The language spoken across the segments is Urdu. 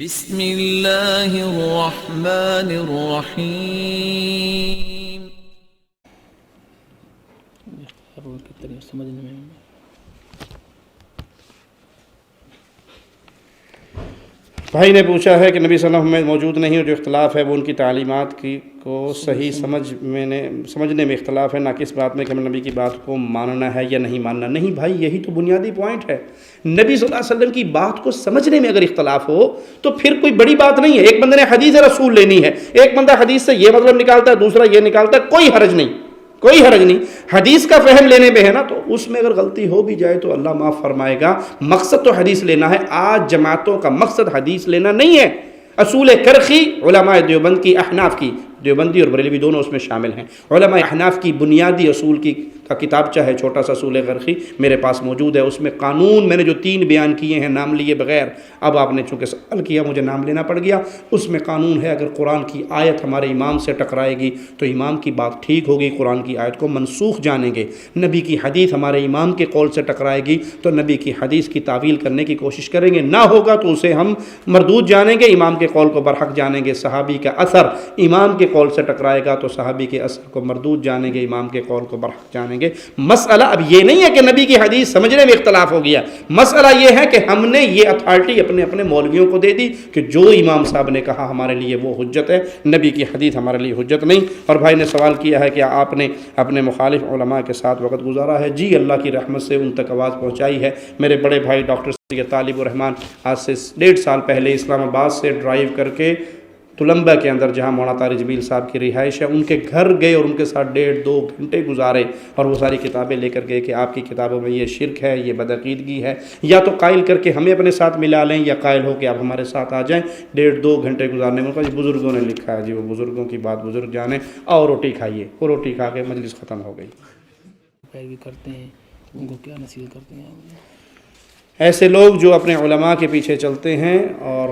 بسم اللہ الرحمن الرحیم۔ بھائی نے پوچھا ہے کہ نبی صلی اللہ علیہ وسلم میں موجود نہیں اور جو اختلاف ہے وہ ان کی تعلیمات کو صحیح سمجھنے میں اختلاف ہے، نہ کہ اس بات میں کہ ہمیں نبی کی بات کو ماننا ہے یا نہیں ماننا۔ نہیں بھائی، یہی تو بنیادی پوائنٹ ہے۔ نبی صلی اللہ علیہ وسلم کی بات کو سمجھنے میں اگر اختلاف ہو تو پھر کوئی بڑی بات نہیں ہے۔ ایک بندے نے حدیث رسول لینی ہے، ایک بندہ حدیث سے یہ مطلب نکالتا ہے، دوسرا یہ نکالتا ہے، کوئی حرج نہیں، کوئی حرج نہیں۔ حدیث کا فہم لینے میں ہے نا، تو اس میں اگر غلطی ہو بھی جائے تو اللہ معاف فرمائے گا۔ مقصد تو حدیث لینا ہے۔ آج جماعتوں کا مقصد حدیث لینا نہیں ہے۔ اصول کرخی علماء دیوبند کی، احناف کی، دیوبندی اور بریلوی دونوں اس میں شامل ہیں، علماء احناف کی بنیادی اصول کی کا کتابچہ ہے، چھوٹا سا اصول کرخی میرے پاس موجود ہے۔ اس میں قانون میں نے جو 3 بیان کیے ہیں نام لیے بغیر، اب آپ نے چونکہ سوال کیا مجھے نام لینا پڑ گیا، اس میں قانون ہے اگر قرآن کی آیت ہمارے امام سے ٹکرائے گی تو امام کی بات ٹھیک ہوگی، قرآن کی آیت کو منسوخ جانیں گے۔ نبی کی حدیث ہمارے امام کے قول سے ٹکرائے گی تو نبی کی حدیث کی تعویل کرنے کی کوشش کریں گے، نہ ہوگا تو اسے ہم مردود جانیں گے، امام کے قول کو برحق جانیں گے۔ صحابی کا اثر امام کے قول سے ٹکرائے گا تو صحابی کے اثر کو مردود جانیں گے، امام کے قول کو برحق جانیں گے۔ مسئلہ اب یہ نہیں ہے کہ نبی کی حدیث سمجھنے میں اختلاف ہو گیا، مسئلہ یہ ہے کہ ہم نے یہ اتھارٹی اپنے اپنے مولویوں کو دے دی کہ جو امام صاحب نے کہا ہمارے لیے وہ حجت ہے، نبی کی حدیث ہمارے لیے حجت نہیں۔ اور بھائی نے سوال کیا ہے کہ آپ نے اپنے مخالف علماء کے ساتھ وقت گزارا ہے؟ جی، اللہ کی رحمت سے ان تک آواز پہنچائی ہے۔ میرے بڑے بھائی ڈاکٹر سید طالب الرحمن آج سے 1.5 سال پہلے اسلام آباد سے ڈرائیو کر کے تلمبہ کے اندر جہاں مولانا طارق جمیل صاحب کی رہائش ہے ان کے گھر گئے اور ان کے ساتھ 1.5-2 گھنٹے گزارے اور وہ ساری کتابیں لے کر گئے کہ آپ کی کتابوں میں یہ شرک ہے، یہ بدعقیدگی ہے، یا تو قائل کر کے ہمیں اپنے ساتھ ملا لیں یا قائل ہو کہ آپ ہمارے ساتھ آ جائیں۔ 1.5-2 گھنٹے گزارنے میں جی بزرگوں نے لکھا ہے، جی وہ بزرگوں کی بات بزرگ جانیں، اور روٹی کھائیے۔ وہ روٹی کھا کے مجلس ختم ہو گئی۔ پیروی کرتے ہیں ان کو کیا نصیحت کرتے ہیں؟ ایسے لوگ جو اپنے علماء کے پیچھے چلتے ہیں اور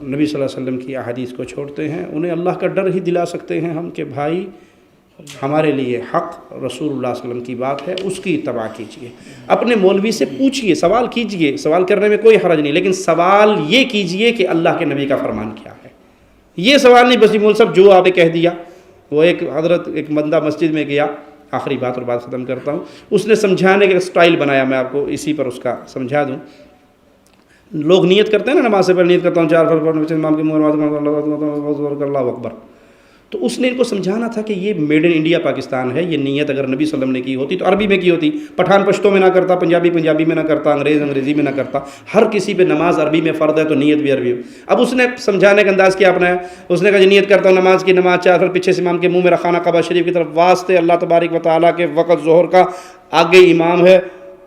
نبی صلی اللہ علیہ وسلم کی احادیث کو چھوڑتے ہیں، انہیں اللہ کا ڈر ہی دلا سکتے ہیں ہم کہ بھائی ہمارے لیے حق رسول اللہ صلی اللہ علیہ وسلم کی بات ہے، اس کی اتباع کیجیے۔ اپنے مولوی سے پوچھئے، سوال کیجئے، سوال کرنے میں کوئی حرج نہیں، لیکن سوال یہ کیجئے کہ اللہ کے نبی کا فرمان کیا ہے۔ یہ سوال نہیں بس مول صاحب جو آپ نے کہہ دیا۔ وہ ایک حضرت ایک بندہ مسجد میں گیا، آخری بات اور بات ختم کرتا ہوں، اس نے سمجھانے کا سٹائل بنایا، میں آپ کو اسی پر اس کا سمجھا دوں۔ لوگ نیت کرتے ہیں نا، نماز سے پہلے نیت کرتا ہوں 4 فرض امام کے اللہ اکبر، تو اس نے ان کو سمجھانا تھا کہ یہ میڈ ان انڈیا پاکستان ہے، یہ نیت اگر نبی صلی اللہ علیہ وسلم نے کی ہوتی تو عربی میں کی ہوتی، پٹھان پشتوں میں نہ کرتا، پنجابی میں نہ کرتا، انگریزی میں نہ کرتا، ہر کسی پہ نماز عربی میں فرض ہے تو نیت بھی عربی میں۔ اب اس نے سمجھانے کا انداز کیا اپنایا، اس نے کہا جی نیت کرتا ہوں نماز کی، نماز 4 فرض پیچھے سے امام کے منہ میں رکھانا کعبہ شریف کی طرف واسطے اللہ تبارک و تعالیٰ کے وقت ظہر کا، آگے امام ہے،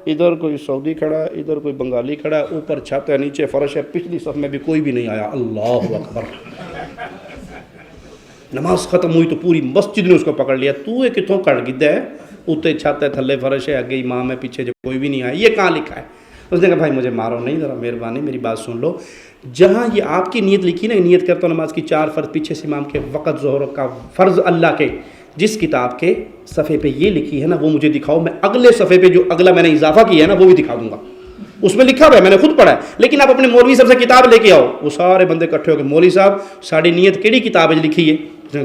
ادھر کوئی سعودی کھڑا ہے، ادھر کوئی بنگالی کھڑا ہے، اوپر چھت ہے، نیچے فرش ہے، پچھلی صف میں بھی کوئی بھی نہیں آیا، اللہ اکبر۔ نماز ختم ہوئی تو پوری مسجد نے اس کو پکڑ لیا، تو یہ کتوں کٹ گیا ہے، اوتے چھت ہے، تھلے فرش ہے، آگے امام ہے، پیچھے جو کوئی بھی نہیں آیا، یہ کہاں لکھا ہے؟ اس نے کہا بھائی مجھے مارو نہیں، ذرا مہربانی میری بات سن لو، جہاں یہ آپ کی نیت لکھی نا، نیت کرتا ہوں نماز کی 4 فرض پیچھے سے امام کے وقت ظہر کا فرض اللہ کے، جس کتاب کے صفحے پہ یہ لکھی ہے نا وہ مجھے دکھاؤ، میں اگلے صفحے پہ جو اگلا میں نے اضافہ کیا ہے نا وہ بھی دکھا دوں گا، اس میں لکھا ہوا ہے، میں نے خود پڑھا ہے۔ لیکن آپ اپنے مولوی صاحب سے کتاب لے کے آؤ، وہ سارے بندے اکٹھے ہو کے مولوی صاحب ساری نیت کیڑی کتاب ہے لکھی ہے؟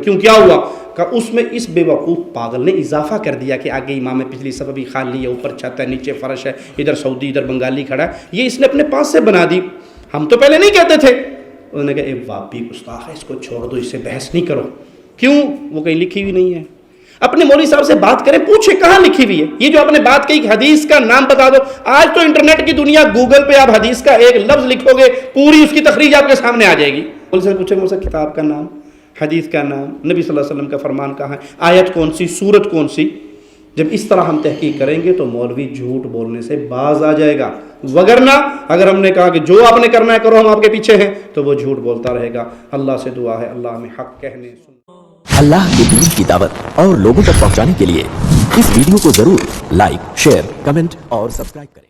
کیوں کیا ہوا؟ کہ اس میں اس بے وقوف پاگل نے اضافہ کر دیا کہ آگے امام ہے، پچھلی صف بھی خالی ہے، اوپر چھت ہے، نیچے فرش ہے، ادھر سعودی ادھر بنگالی کھڑا ہے، یہ اس نے اپنے پاس سے بنا دی، ہم تو پہلے نہیں کہتے تھے۔ انہوں نے کہا اے واپی گستاخ ہے، اس کو چھوڑ دو، اس سے بحث نہیں کرو۔ کیوں؟ وہ کہیں لکھی ہوئی نہیں ہے۔ اپنے مولوی صاحب سے بات کریں، پوچھیں کہاں لکھی ہوئی ہے۔ یہ جو آپ نے بات کہی کہ حدیث کا نام بتا دو، آج تو انٹرنیٹ کی دنیا، گوگل پہ آپ حدیث کا ایک لفظ لکھو گے پوری اس کی تخریج آپ کے سامنے آ جائے گی۔ مولوی سے پوچھیں مجھ سے کتاب کا نام، حدیث کا نام، نبی صلی اللہ علیہ وسلم کا فرمان کہاں ہے، آیت کون سی، سورت کون سی۔ جب اس طرح ہم تحقیق کریں گے تو مولوی جھوٹ بولنے سے باز آ جائے گا، وگرنہ اگر ہم نے کہا کہ جو آپ نے کرنا ہے کرو، ہم آپ کے پیچھے ہیں، تو وہ جھوٹ بولتا رہے گا۔ اللہ سے دعا ہے اللہ ہمیں حق کہنے اللہ کے دین کی دعوت اور لوگوں تک پہنچانے کے لیے اس ویڈیو کو ضرور لائک، شیئر، کمنٹ اور سبسکرائب کریں۔